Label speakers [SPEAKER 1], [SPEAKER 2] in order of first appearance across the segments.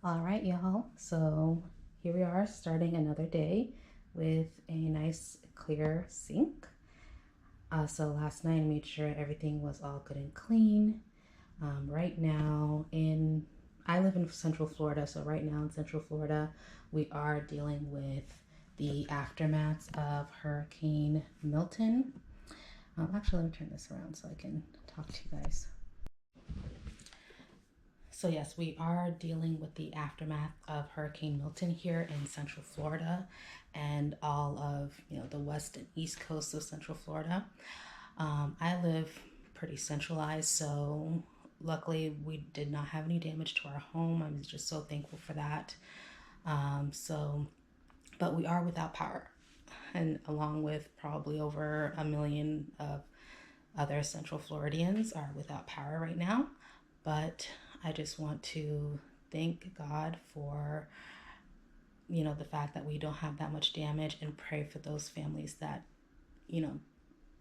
[SPEAKER 1] All right, y'all. So here we are starting another day with a nice clear sink. So last night I made sure everything was all good and clean. Right now I live in Central Florida, so right now in Central Florida, we are dealing with the aftermaths of Hurricane Milton. Actually, let me turn this around so I can talk to you guys. So yes, we are dealing with the aftermath of Hurricane Milton here in Central Florida and all of, the west and east coast of Central Florida. I live pretty centralized, so luckily we did not have any damage to our home. I'm just so thankful for that. But we are without power, and along with probably over a million of other Central Floridians are without power right now. But I just want to thank God for, the fact that we don't have that much damage, and pray for those families that, you know,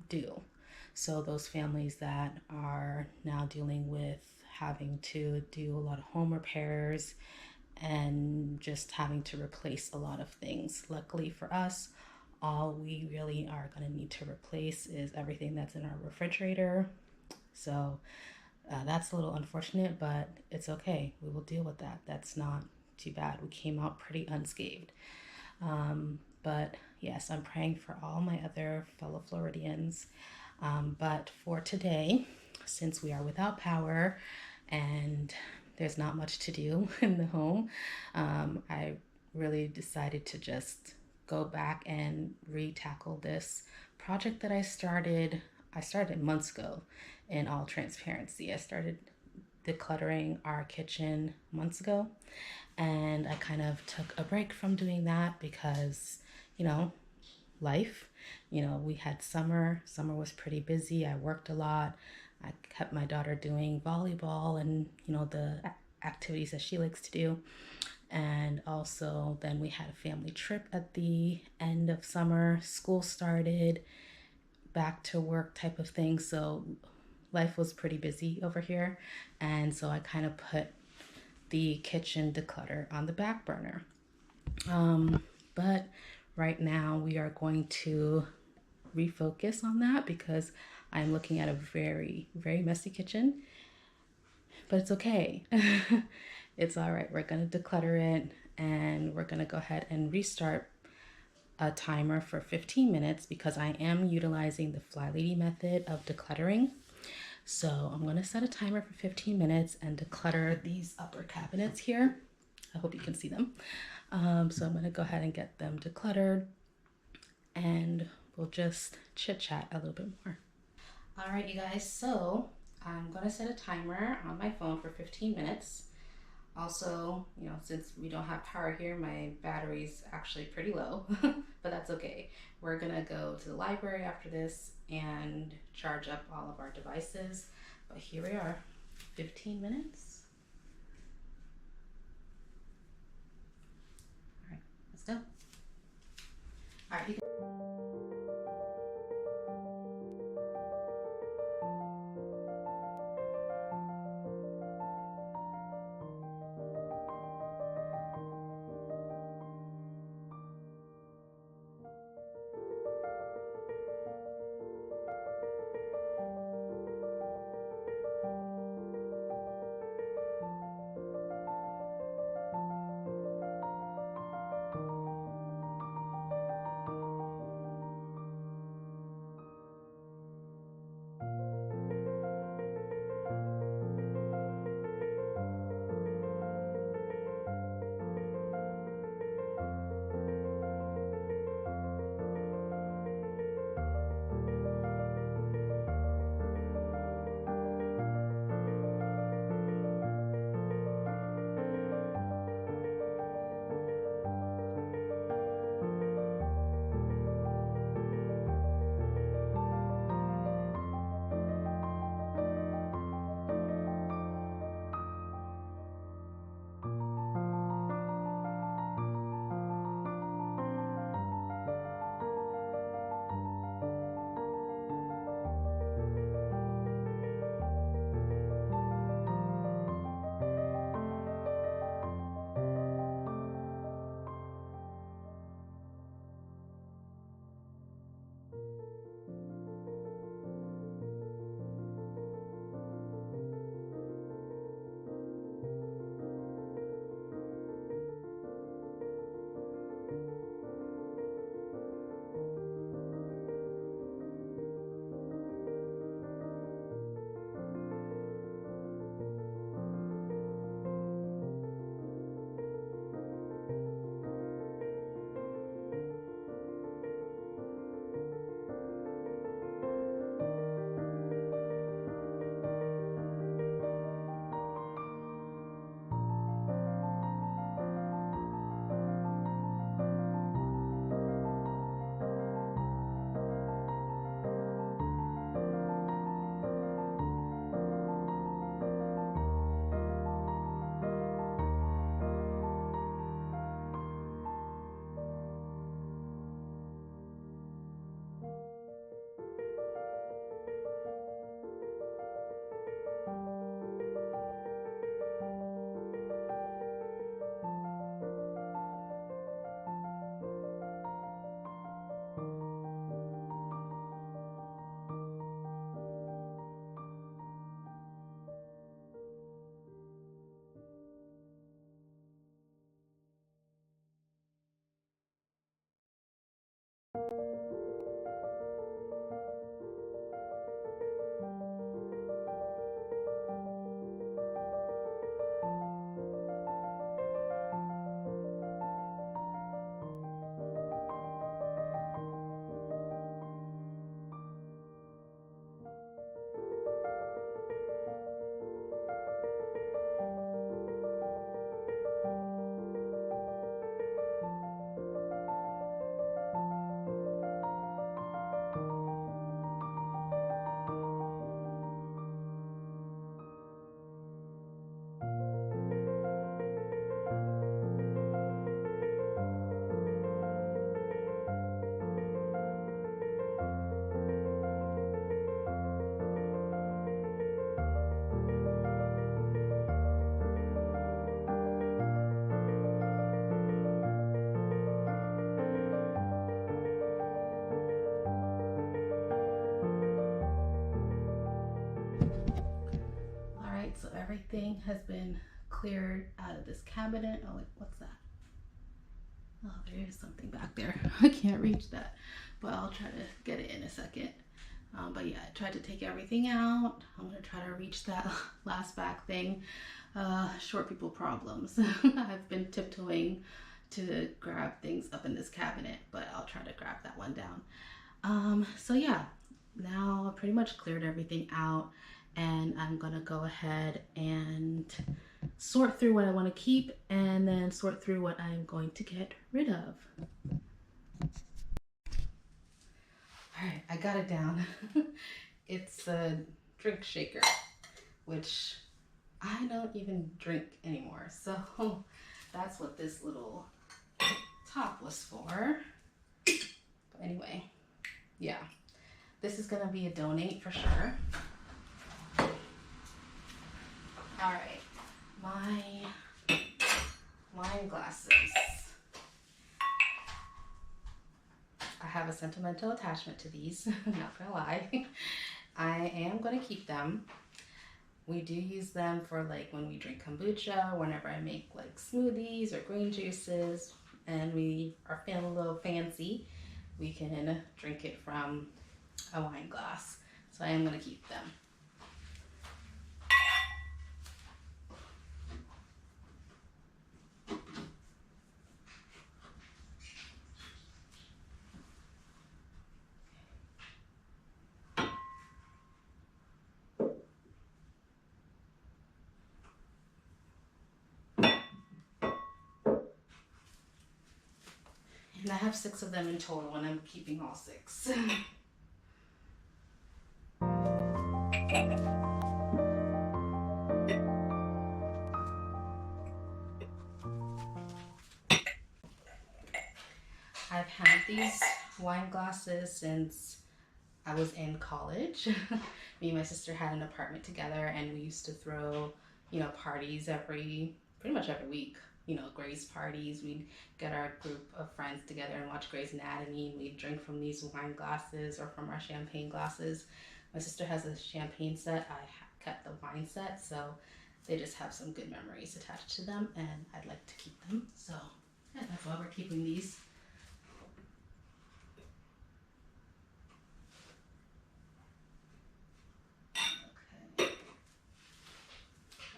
[SPEAKER 1] do. So those families that are now dealing with having to do a lot of home repairs and just having to replace a lot of things. Luckily for us, all we really are going to need to replace is everything that's in our refrigerator. So that's a little unfortunate, but it's okay. We will deal with that. That's not too bad. We came out pretty unscathed. But yes, I'm praying for all my other fellow Floridians. But for today, since we are without power and there's not much to do in the home, I really decided to just go back and re-tackle this project that I started. I started months ago. In all transparency, I started decluttering our kitchen months ago, and I kind of took a break from doing that because, you know, life. We had summer. Summer was pretty busy. I worked a lot. I kept my daughter doing volleyball and, the activities that she likes to do. And also, then we had a family trip at the end of summer. School started, back to work type of thing. So, life was pretty busy over here. And so, I kind of put the kitchen declutter on the back burner. But right now we are going to refocus on that because I'm looking at a very, very messy kitchen. But it's okay. It's all right. We're going to declutter it, and we're going to go ahead and restart a timer for 15 minutes because I am utilizing the Fly Lady method of decluttering. So I'm going to set a timer for 15 minutes and declutter these upper cabinets here. I hope you can see them. So I'm going to go ahead and get them decluttered, and we'll just chit chat a little bit more. All right, you guys. So I'm going to set a timer on my phone for 15 minutes. Also, since we don't have power here, my battery's actually pretty low, but that's okay. We're going to go to the library after this and charge up all of our devices. But here we are, 15 minutes. All right, let's go. All right, everything has been cleared out of this cabinet. Oh, wait, what's that? Oh, there is something back there. I can't reach that, but I'll try to get it in a second. But yeah, I tried to take everything out. I'm gonna try to reach that last back thing. Short people problems. I've been tiptoeing to grab things up in this cabinet, but I'll try to grab that one down. So yeah, now I pretty much cleared everything out, and I'm gonna go ahead and sort through what I want to keep and then sort through what I'm going to get rid of. All right, I got it down. It's a drink shaker, which I don't even drink anymore. So that's what this little top was for. But anyway, yeah, this is gonna be a donate for sure. All right, my wine glasses. I have a sentimental attachment to these, not gonna lie. I am gonna keep them. We do use them for like when we drink kombucha, whenever I make like smoothies or green juices, and we are feeling a little fancy, we can drink it from a wine glass. So I am gonna keep them. And I have 6 of them in total, and I'm keeping all 6. I've had these wine glasses since I was in college. Me and my sister had an apartment together, and we used to throw, parties pretty much every week. Grey's parties. We'd get our group of friends together and watch Grey's Anatomy. We'd drink from these wine glasses or from our champagne glasses. My sister has a champagne set. I kept the wine set, so they just have some good memories attached to them, and I'd like to keep them. So yeah, that's why we're keeping these.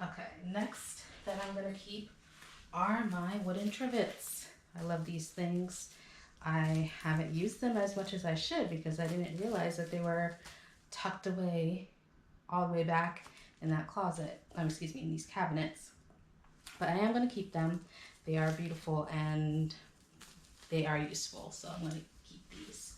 [SPEAKER 1] Okay, next that I'm gonna keep are my wooden trivets. I love these things. I haven't used them as much as I should because I didn't realize that they were tucked away all the way back in that closet. Excuse me, in these cabinets. But I am gonna keep them. They are beautiful and they are useful, so I'm gonna keep these.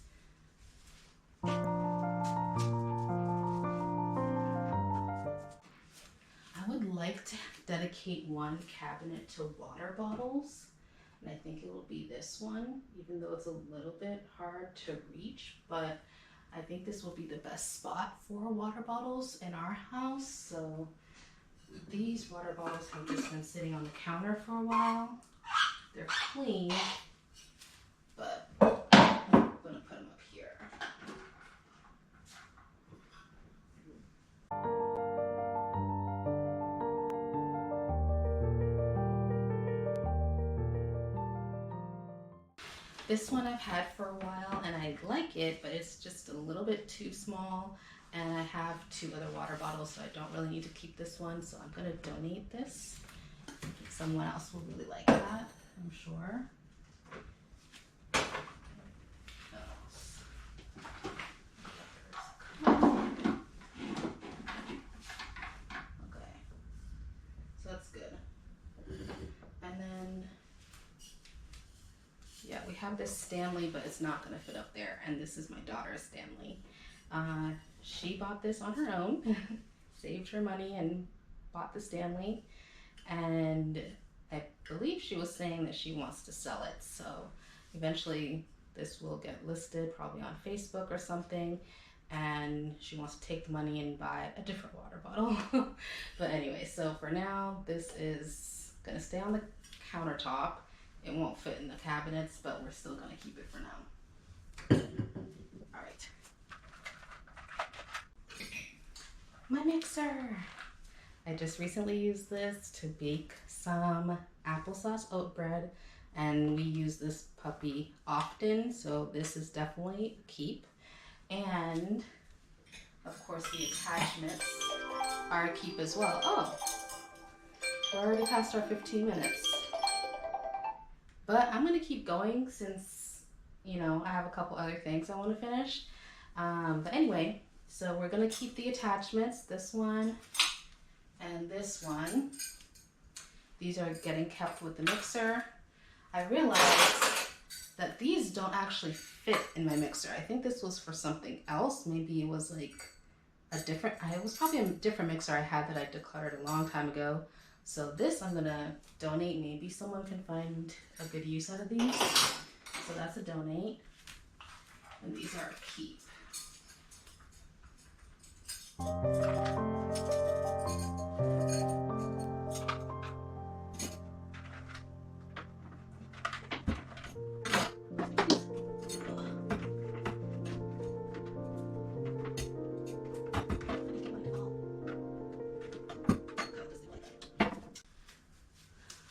[SPEAKER 1] I would like to dedicate one cabinet to water bottles, and I think it will be this one, even though it's a little bit hard to reach, but I think this will be the best spot for water bottles in our house. So these water bottles have just been sitting on the counter for a while. They're clean, but I'm gonna put them up here. This one I've had for a while and I like it, but it's just a little bit too small, and I have 2 other water bottles, so I don't really need to keep this one, so I'm gonna donate this. Someone else will really like that, I'm sure. Okay, so that's good. And then yeah, we have this Stanley, but it's not gonna fit up there. And this is my daughter's Stanley. She bought this on her own, saved her money and bought the Stanley. And I believe she was saying that she wants to sell it. So eventually this will get listed probably on Facebook or something. And she wants to take the money and buy a different water bottle. But anyway, so for now, this is gonna stay on the countertop. It won't fit in the cabinets, but we're still gonna keep it for now. All right. My mixer. I just recently used this to bake some applesauce oat bread, and we use this puppy often, so this is definitely a keep. And of course the attachments are a keep as well. Oh, we're already past our 15 minutes. But I'm gonna keep going since, you know, I have a couple other things I wanna finish. But anyway, so we're gonna keep the attachments, this one and this one. These are getting kept with the mixer. I realized that these don't actually fit in my mixer. I think this was for something else. Maybe it was like it was probably a different mixer I had that I decluttered a long time ago. So this I'm gonna donate. Maybe someone can find a good use out of these. So that's a donate. And these are a keep.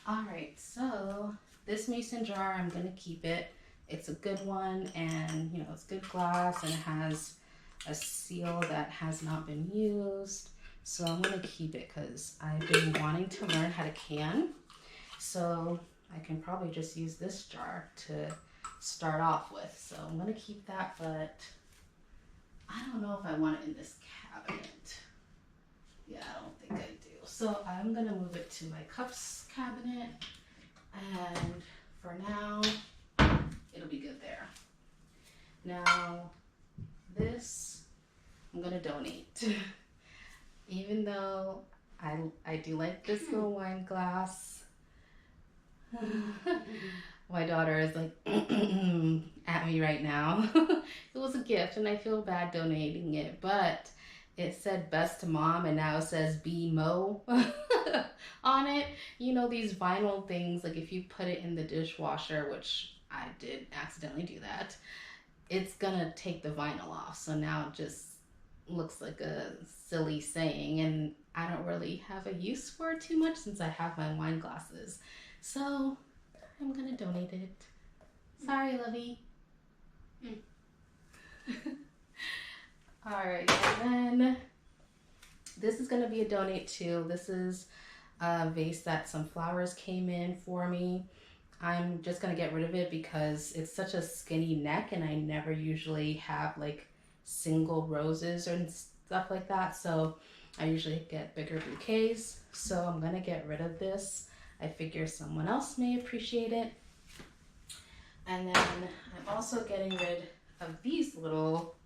[SPEAKER 1] Alright, so this mason jar, I'm going to keep it. It's a good one, and you know, it's good glass, and it has a seal that has not been used. So I'm going to keep it because I've been wanting to learn how to can. So I can probably just use this jar to start off with. So I'm going to keep that, but I don't know if I want it in this cabinet. Yeah, I don't think I do. So I'm gonna move it to my cups cabinet, and for now, it'll be good there. Now, this I'm gonna donate. Even though I do like this little wine glass. My daughter is like at me right now. It was a gift, and I feel bad donating it, but it said best to mom, and now it says be Mo on it. You know, these vinyl things, like if you put it in the dishwasher, which I did accidentally do that, it's gonna take the vinyl off. So now it just looks like a silly saying, and I don't really have a use for it too much since I have my wine glasses. So I'm gonna donate it. Sorry, Lovey. Alright, and then this is going to be a donate too. This is a vase that some flowers came in for me. I'm just going to get rid of it because it's such a skinny neck, and I never usually have like single roses and stuff like that. So I usually get bigger bouquets. So I'm going to get rid of this. I figure someone else may appreciate it. And then I'm also getting rid of these little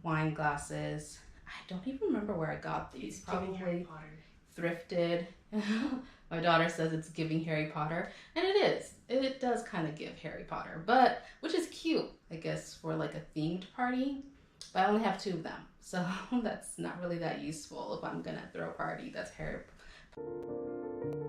[SPEAKER 1] wine glasses. I don't even remember where I got these. Probably Harry Potter. Thrifted. My daughter says it's giving Harry Potter, and it is. It does kind of give Harry Potter, but which is cute, I guess, for like a themed party. But I only have 2 of them, so that's not really that useful if I'm gonna throw a party that's Harry Potter.